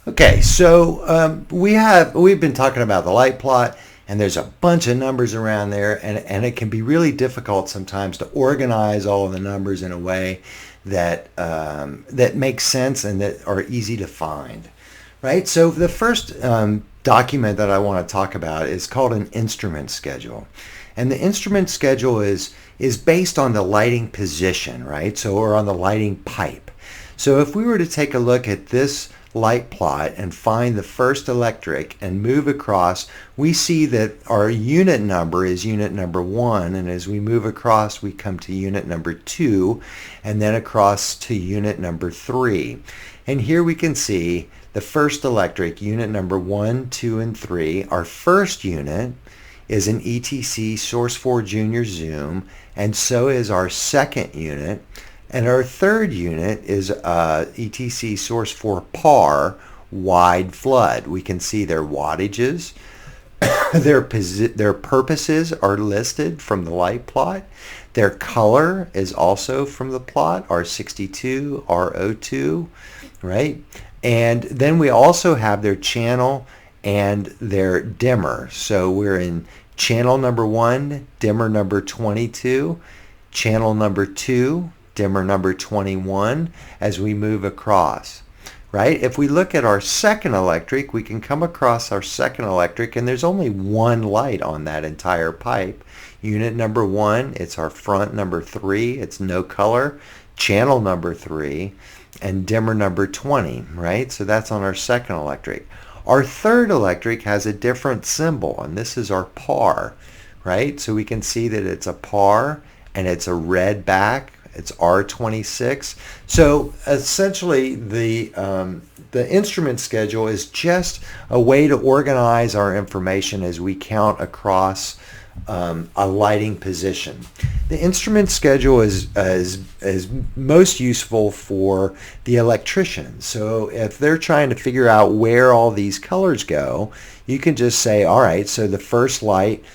Okay, so we've been talking about the light plot, and there's a bunch of numbers around there, and it can be really difficult sometimes to organize all of the numbers in a way that that makes sense and that are easy to find, right? So the first document that I want to talk about is called an instrument schedule, and the instrument schedule is based on the lighting position, right? So or on the lighting pipe. So if we were to take a look at this light plot and find the first electric and move across, we see that our unit number is unit number 1, and as we move across we come to unit number 2 and then across to unit number 3. And here we can see the first electric, unit number 1, 2, and 3. Our first unit is an ETC Source 4 Junior Zoom, and so is our second unit. And our third unit is ETC Source 4 PAR Wide Flood. We can see their wattages. Their purposes are listed from the light plot. Their color is also from the plot, R62, R02, right? And then we also have their channel and their dimmer. So we're in channel number 1, dimmer number 22, channel number 2, dimmer number 21 as we move across, right? If we look at our second electric, we can come across our second electric, and there's only one light on that entire pipe. Unit number 1, it's our front number 3, it's no color, channel number 3, and dimmer number 20, right? So that's on our second electric. Our third electric has a different symbol, and this is our PAR, right? So we can see that it's a PAR and it's a red back. It's R26. So essentially the instrument schedule is just a way to organize our information as we count across a lighting position. The instrument schedule is most useful for the electrician. So if they're trying to figure out where all these colors go, you can just say, all right, so the first light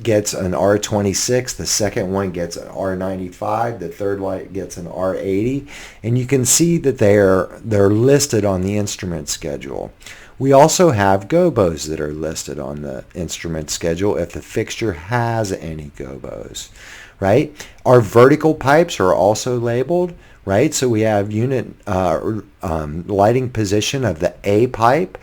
gets an R26, the second one gets an R95, the third light gets an R80, and you can see that they're listed on the instrument schedule. We also have gobos that are listed on the instrument schedule if the fixture has any gobos, right? Our vertical pipes are also labeled, right? So we have unit lighting position of the A pipe.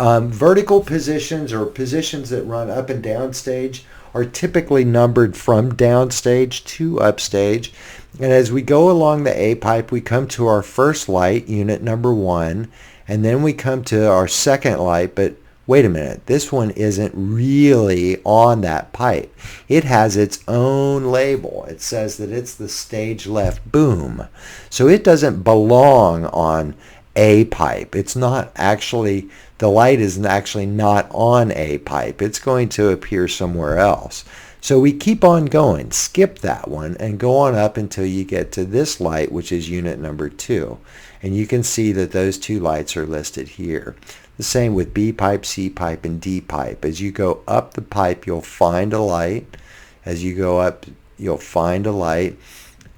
Vertical positions, or positions that run up and down stage, are typically numbered from downstage to upstage. And as we go along the A pipe, we come to our first light, unit number 1, and then we come to our second light, but wait a minute, this one isn't really on that pipe. It has its own label. It says that it's the stage left boom. So it doesn't belong on A pipe. It's not actually, the light is actually not on A pipe. It's going to appear somewhere else. So we keep on going, skip that one, and go on up until you get to this light, which is unit number 2. And you can see that those two lights are listed here. The same with B pipe, C pipe, and D pipe. As you go up the pipe, you'll find a light. As you go up, you'll find a light.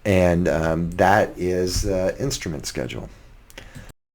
And that is the instrument schedule.